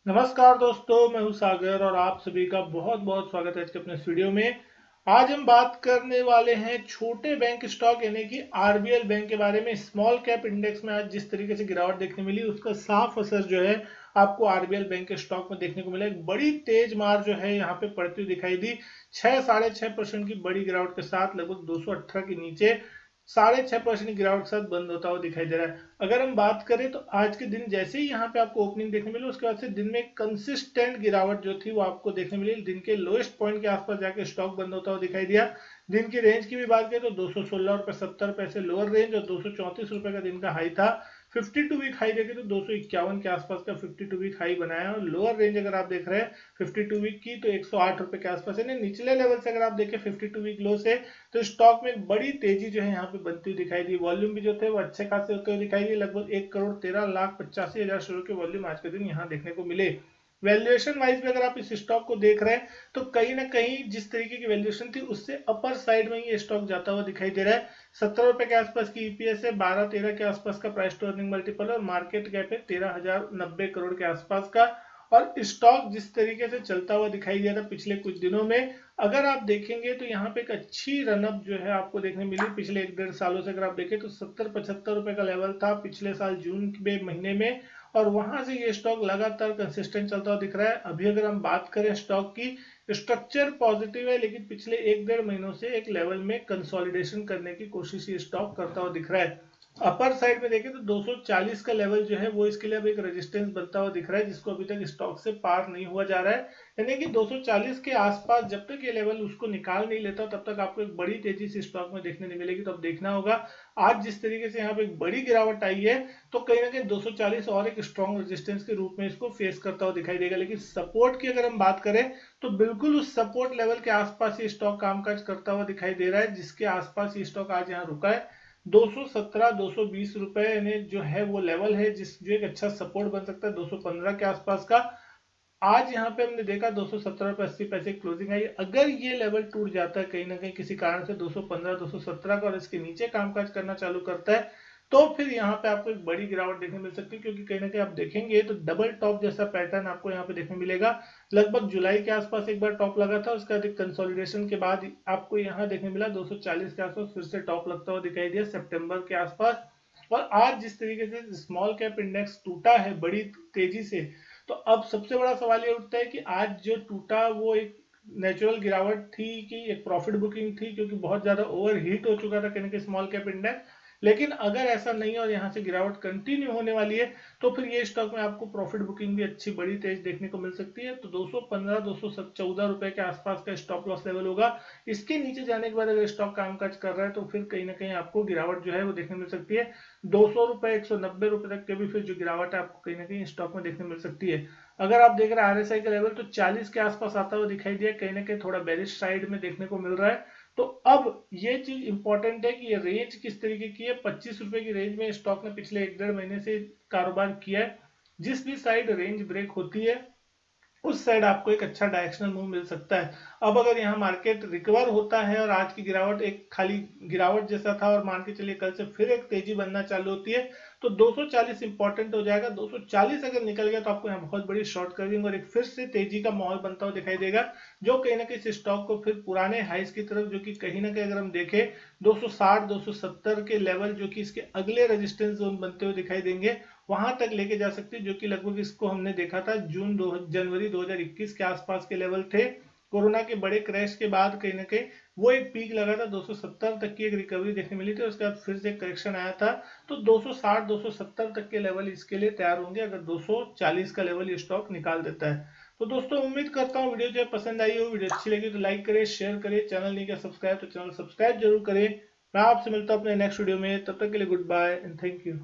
नमस्कार दोस्तों, मैं हूं सागर और आप सभी का बहुत बहुत स्वागत है आज के अपने इस वीडियो में। आज हम बात करने वाले हैं छोटे बैंक स्टॉक यानी कि आरबीएल बैंक के बारे में। स्मॉल कैप इंडेक्स में आज जिस तरीके से गिरावट देखने मिली उसका साफ असर जो है आपको आरबीएल बैंक के स्टॉक में देखने को मिला। एक बड़ी तेज मार जो है यहाँ पे पड़ती हुई दिखाई दी। 6 साढ़े 6% की बड़ी गिरावट के साथ लगभग 218 के नीचे 6.5% की गिरावट के साथ बंद होता हुआ दिखाई दे रहा है। अगर हम बात करें तो आज के दिन जैसे ही यहाँ पे आपको ओपनिंग देखने मिली उसके बाद से दिन में कंसिस्टेंट गिरावट जो थी वो आपको देखने मिली। दिन के लोएस्ट पॉइंट के आसपास जाके स्टॉक बंद होता हुआ दिखाई दिया। दिन की रेंज की भी बात करें तो 216 रुपए 70 पैसे लोअर रेंज और 234 रुपए का दिन का हाई था। 52 वीक हाई देखे तो 251 के आसपास का 52 वीक हाई बनाया और लोअर रेंज अगर आप देख रहे हैं 52 वीक की तो 108 रुपए के आसपास है। निचले लेवल से अगर आप देखें 52 वीक लो से तो स्टॉक में एक बड़ी तेजी जो है यहाँ पे बनती हुई दिखाई दी। वॉल्यूम भी जो थे वो अच्छे खासे होते हुए दिखाई दिए। लगभग 1,13,85,000 शेयरों के वॉल्यूम आज के दिन यहाँ देखने को मिले। वैल्यूएशन वाइज भी अगर आप इस स्टॉक को देख रहे हैं तो कहीं ना कहीं जिस तरीके की वैल्यूएशन थी उससे अपर साइड में ये स्टॉक जाता हुआ दिखाई दे रहा है। 17 रुपए के आसपास की ईपीएस है, 12-13 के आसपास का प्राइस टू अर्निंग मल्टीपल और मार्केट कैप है 13,090 करोड़ के आसपास का। और स्टॉक जिस तरीके से चलता हुआ दिखाई दिया था पिछले कुछ दिनों में, अगर आप देखेंगे तो यहाँ पे एक अच्छी रनअप जो है आपको देखने मिली। पिछले 1-1.5 सालों से अगर आप देखें तो 70-75 रुपए का लेवल था पिछले साल जून के महीने में और वहां से ये स्टॉक लगातार कंसिस्टेंट चलता हुआ दिख रहा है। अभी अगर हम बात करें स्टॉक की, स्ट्रक्चर पॉजिटिव है लेकिन पिछले 1-1.5 महीनों से एक लेवल में कंसोलिडेशन करने की कोशिश ये स्टॉक करता हुआ दिख रहा है। अपर साइड में देखें तो 240 का लेवल जो है वो इसके लिए अब एक रेजिस्टेंस बनता हुआ दिख रहा है जिसको अभी तक स्टॉक से पार नहीं हुआ जा रहा है। यानी कि 240 के आसपास जब तक ये लेवल उसको निकाल नहीं लेता तब तक आपको एक बड़ी तेजी से स्टॉक में देखने नहीं मिलेगी। तो अब देखना होगा आज जिस तरीके से यहाँ पे एक बड़ी गिरावट आई है तो कहीं ना कहीं 240 और एक स्ट्रॉन्ग रेजिस्टेंस के रूप में इसको फेस करता हुआ दिखाई देगा। लेकिन सपोर्ट की अगर हम बात करें तो बिल्कुल उस सपोर्ट लेवल के आसपास ये स्टॉक कामकाज करता हुआ दिखाई दे रहा है जिसके आसपास ये स्टॉक आज यहाँ रुका है। 217-220 रुपए यानी जो है वो लेवल है जिस जो एक अच्छा सपोर्ट बन सकता है 215 के आसपास का। आज यहाँ पे हमने देखा 217 रुपए 80 पैसे क्लोजिंग आई। अगर ये लेवल टूट जाता है कहीं ना कहीं किसी कारण से 215 217 का और इसके नीचे कामकाज करना चालू करता है तो फिर यहाँ पे आपको एक बड़ी गिरावट देखने मिल सकती है। क्योंकि कहीं ना कहीं आप देखेंगे तो डबल टॉप जैसा पैटर्न आपको यहाँ पे देखने मिलेगा। लगभग जुलाई के आसपास एक बार टॉप लगा था, उसका अधिक कंसोलिडेशन के बाद आपको यहाँ देखने मिला 240 के आसपास फिर से टॉप लगता हुआ दिखाई दिया सितंबर के आसपास। और आज जिस तरीके से स्मॉल कैप इंडेक्स टूटा है बड़ी तेजी से, तो अब सबसे बड़ा सवाल ये उठता है कि आज जो टूटा वो एक नेचुरल गिरावट थी कि एक प्रॉफिट बुकिंग थी, क्योंकि बहुत ज्यादा ओवर हीट हो चुका था कहीं कि स्मॉल कैप इंडेक्स। लेकिन अगर ऐसा नहीं और यहाँ से गिरावट कंटिन्यू होने वाली है तो फिर ये स्टॉक में आपको प्रॉफिट बुकिंग भी अच्छी बड़ी तेज देखने को मिल सकती है। तो 215 214 रुपए के आसपास का स्टॉप लॉस लेवल होगा। इसके नीचे जाने के बाद अगर स्टॉक कामकाज कर रहा है तो फिर कहीं ना कहीं आपको गिरावट जो है वो देखने मिल सकती है। 200 रुपए 190 रुपए तक के भी फिर जो गिरावट है आपको कहीं ना कहीं स्टॉक में देखने मिल सकती है। अगर आप देख रहे हैं आरएसआई का लेवल तो 40 के आसपास आता हुआ दिखाई दिया, कहीं ना कहीं थोड़ा बेरिश साइड में देखने को मिल रहा है। तो अब ये चीज इंपॉर्टेंट है कि ये रेंज किस तरीके की है। 25 रुपए की रेंज में स्टॉक ने पिछले 1-1.5 महीने से कारोबार किया है। जिस भी साइड रेंज ब्रेक होती है उस साइड आपको एक अच्छा डायरेक्शनल मूव मिल सकता है। अब अगर यहाँ मार्केट रिकवर होता है और आज की गिरावट एक खाली गिरावट जैसा था और मान के चलिए कल से फिर एक तेजी बनना चालू होती है तो 240 इंपॉर्टेंट हो जाएगा। 240 अगर निकल गया तो आपको यहाँ बहुत बड़ी शॉर्ट कवरिंग और एक फिर से तेजी का माहौल बनता हुआ दिखाई देगा, जो कहीं ना कहीं इस स्टॉक को फिर पुराने हाइस की तरफ, जो कि कहीं ना कहीं अगर हम देखें 260 270 के लेवल जो कि इसके अगले रेजिस्टेंस जोन बनते हुए दिखाई देंगे, वहां तक लेके जा सकती है। जो कि लगभग इसको हमने देखा था जनवरी 2021 के आसपास के लेवल थे। कोरोना के बड़े क्रैश के बाद कहीं ना कहीं वो एक पीक लगा था, 270 तक की एक रिकवरी देखने मिली थी, उसके बाद फिर से करेक्शन आया था। तो 260 270 तक के लेवल इसके लिए तैयार होंगे अगर 240 का लेवल ये स्टॉक निकाल देता है। तो दोस्तों उम्मीद करता हूँ वीडियो जो पसंद आई हो, वीडियो अच्छी लगी तो लाइक करें, शेयर करें, चैनल नहीं किया सब्सक्राइब तो चैनल सब्सक्राइब जरूर करें। मैं आपसे मिलता हूँ अपने नेक्स्ट वीडियो में, तब तक के लिए goodbye and thank you.